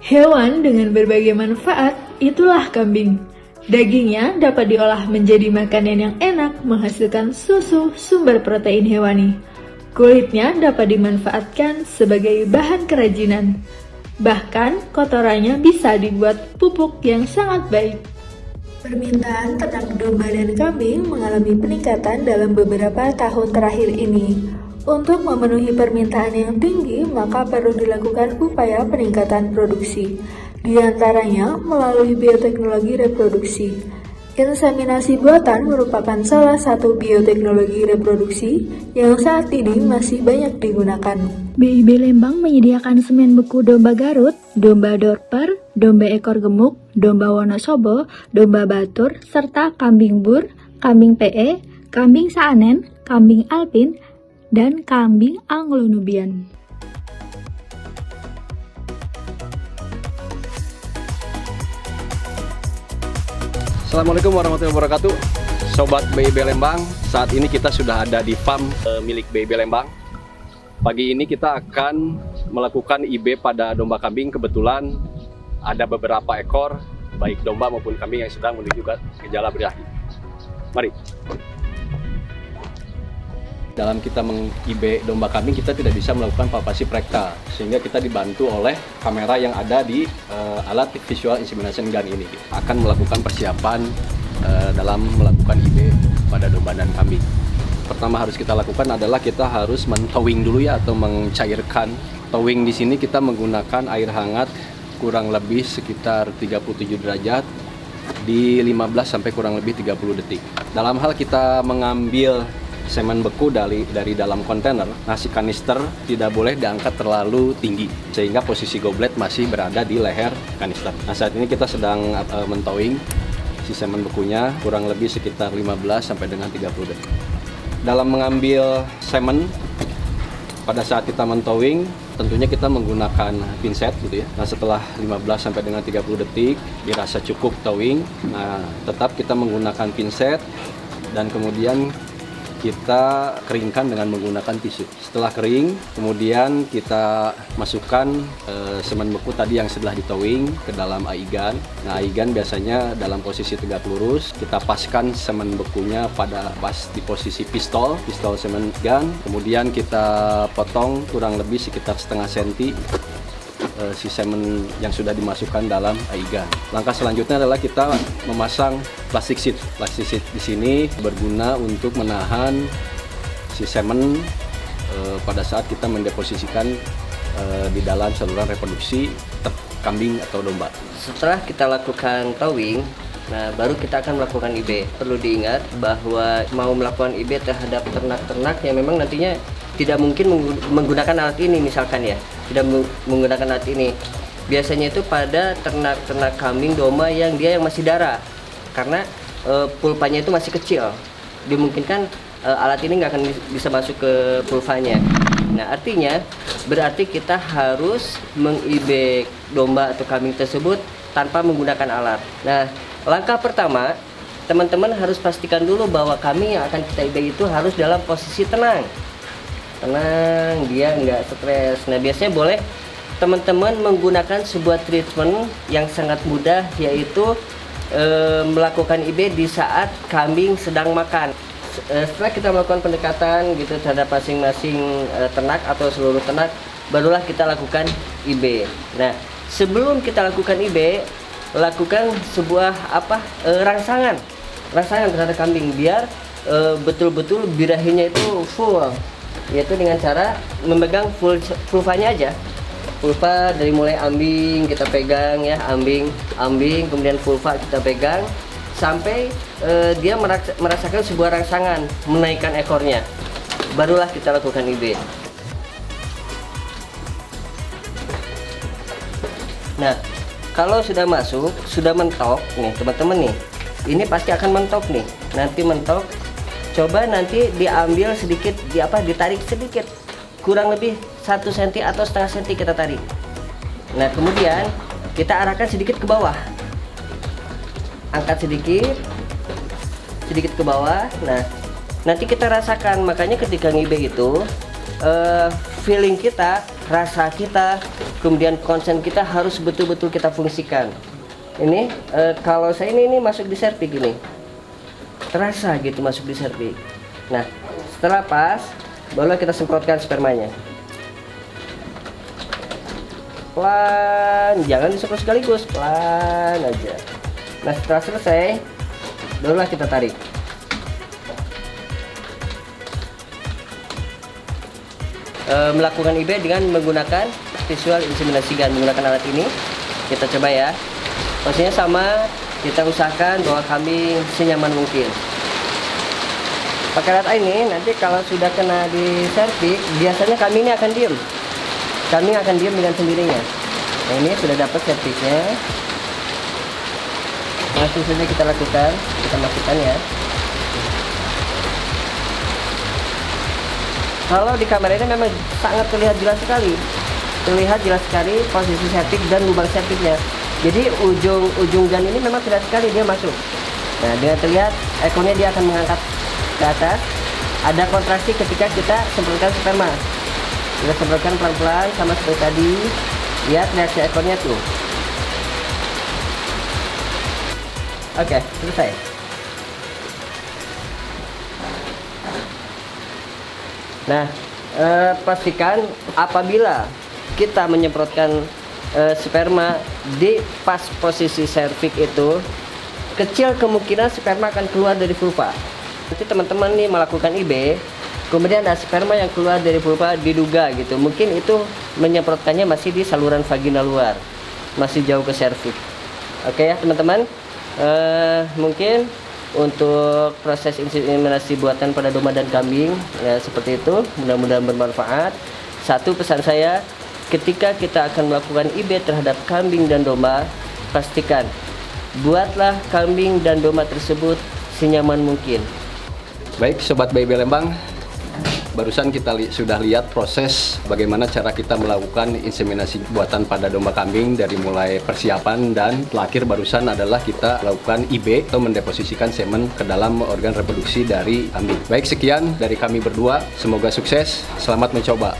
Hewan dengan berbagai manfaat, itulah kambing. Dagingnya dapat diolah menjadi makanan yang enak, menghasilkan susu sumber protein hewani. Kulitnya dapat dimanfaatkan sebagai bahan kerajinan. Bahkan, kotorannya bisa dibuat pupuk yang sangat baik. Permintaan ternak domba dan kambing mengalami peningkatan dalam beberapa tahun terakhir ini. Untuk memenuhi permintaan yang tinggi, maka perlu dilakukan upaya peningkatan produksi, di antaranya melalui bioteknologi reproduksi. Inseminasi buatan merupakan salah satu bioteknologi reproduksi yang saat ini masih banyak digunakan. BIB Lembang menyediakan semen beku domba Garut, domba Dorper, domba ekor gemuk, domba Wonosobo, domba Batur, serta kambing bur, kambing PE, kambing Saanen, kambing Alpin, dan kambing Anglo-Nubian. Assalamualaikum warahmatullahi wabarakatuh, Sobat BIB Lembang. Saat ini kita sudah ada di farm milik BIB Lembang. Pagi ini kita akan melakukan IB pada domba kambing. Kebetulan ada beberapa ekor, baik domba maupun kambing yang sedang menuju ke gejala berahi. Mari. Dalam kita meng-IB domba kambing, kita tidak bisa melakukan palpasi rektal, sehingga kita dibantu oleh kamera yang ada di alat visual insemination gun ini. Akan melakukan persiapan dalam melakukan IB pada domba dan kambing. Pertama harus kita lakukan adalah kita harus mentowing dulu ya, atau mencairkan. Towing di sini kita menggunakan air hangat kurang lebih sekitar 37 derajat di 15 sampai kurang lebih 30 detik. Dalam hal kita mengambil semen beku dari dalam kontainer, nasi kanister tidak boleh diangkat terlalu tinggi sehingga posisi goblet masih berada di leher kanister. Nah, saat ini kita sedang mentowing si semen bekunya kurang lebih sekitar 15 sampai dengan 30 detik. Dalam mengambil semen pada saat kita mentowing, tentunya kita menggunakan pinset gitu ya. Nah, setelah 15 sampai dengan 30 detik dirasa cukup towing, nah tetap kita menggunakan pinset dan kemudian kita keringkan dengan menggunakan tisu. Setelah kering, kemudian kita masukkan semen beku tadi yang sudah ditowing ke dalam aigan. Nah, aigan biasanya dalam posisi tegak lurus. Kita paskan semen bekunya pada pas di posisi pistol semen gun. Kemudian kita potong kurang lebih sekitar setengah senti si semen yang sudah dimasukkan dalam aigan. Langkah selanjutnya adalah kita memasang plastik sheet. Plastik sheet di sini berguna untuk menahan si semen pada saat kita mendeposisikan di dalam saluran reproduksi kambing atau domba. Setelah kita lakukan towing, nah baru kita akan melakukan IB. Perlu diingat bahwa mau melakukan IB terhadap ternak-ternak yang memang nantinya tidak mungkin menggunakan alat ini, misalkan ya, tidak menggunakan alat ini. Biasanya itu pada ternak-ternak kambing domba yang masih darah, karena pulpanya itu masih kecil. Dimungkinkan alat ini nggak akan bisa masuk ke pulpanya. Nah, artinya berarti kita harus meng-IB domba atau kambing tersebut tanpa menggunakan alat. Nah, langkah pertama, teman-teman harus pastikan dulu bahwa kambing yang akan kita IB itu harus dalam posisi tenang, dia nggak stres. Nah, biasanya boleh teman-teman menggunakan sebuah treatment yang sangat mudah, yaitu melakukan IB di saat kambing sedang makan. Setelah kita melakukan pendekatan gitu terhadap masing-masing ternak atau seluruh ternak, barulah kita lakukan IB. Nah, sebelum kita lakukan IB, lakukan sebuah rangsangan terhadap kambing biar betul-betul birahinya itu full, yaitu dengan cara memegang vulvanya aja. Vulva dari mulai ambing kita pegang ya, ambing, kemudian vulva kita pegang sampai dia merasakan sebuah rangsangan menaikkan ekornya. Barulah kita lakukan IB. Nah, kalau sudah masuk, sudah mentok nih teman-teman nih, ini pasti akan mentok nih. Nanti mentok, coba nanti diambil sedikit, ditarik sedikit, kurang lebih 1 cm atau setengah cm kita tarik. Nah, kemudian kita arahkan sedikit ke bawah, angkat sedikit ke bawah. Nah, nanti kita rasakan, makanya ketika ngibe itu feeling kita, rasa kita, kemudian konsen kita harus betul-betul kita fungsikan. Ini kalau saya ini masuk di serviks ini, terasa gitu masuk di serviks. Nah, setelah pas, baru kita semprotkan spermanya. Pelan, jangan disemprot sekaligus, pelan aja. Nah, setelah selesai, barulah kita tarik. Melakukan IB dengan menggunakan visual inseminasi gun, menggunakan alat ini. Kita coba ya. Posisinya sama, kita usahakan bahwa kambing senyaman mungkin. Pakai alat ini, nanti kalau sudah kena di serviks, biasanya kambing ini akan diem. Kambing akan diem dengan sendirinya. Nah, ini sudah dapat serviksnya. Langsung saja kita lakukan, kita masukkan ya. Kalau di kamera ini memang sangat terlihat jelas sekali. Terlihat jelas sekali posisi serviks dan lubang serviksnya. Jadi ujung gun ini memang terlihat sekali dia masuk. Nah, dengan terlihat ekornya dia akan mengangkat ke atas. Ada kontraksi ketika kita semprotkan sperma. Kita semprotkan pelan-pelan sama seperti tadi. Lihat reaksi ekornya tuh. Oke, selesai. Nah, pastikan apabila kita menyemprotkan sperma di pas posisi serviks itu, kecil kemungkinan sperma akan keluar dari vulva. Nanti teman-teman nih melakukan IB, kemudian ada sperma yang keluar dari vulva, diduga gitu, mungkin itu menyemprotkannya masih di saluran vagina luar, masih jauh ke serviks. Oke ya teman-teman, mungkin untuk proses inseminasi buatan pada domba dan kambing ya seperti itu, mudah-mudahan bermanfaat. Satu pesan saya, ketika kita akan melakukan IB terhadap kambing dan domba, pastikan buatlah kambing dan domba tersebut senyaman mungkin. Baik Sobat BIB Lembang, barusan kita sudah lihat proses bagaimana cara kita melakukan inseminasi buatan pada domba kambing, dari mulai persiapan dan terakhir barusan adalah kita lakukan IB atau mendeposisikan semen ke dalam organ reproduksi dari kambing. Baik, sekian dari kami berdua, semoga sukses, selamat mencoba.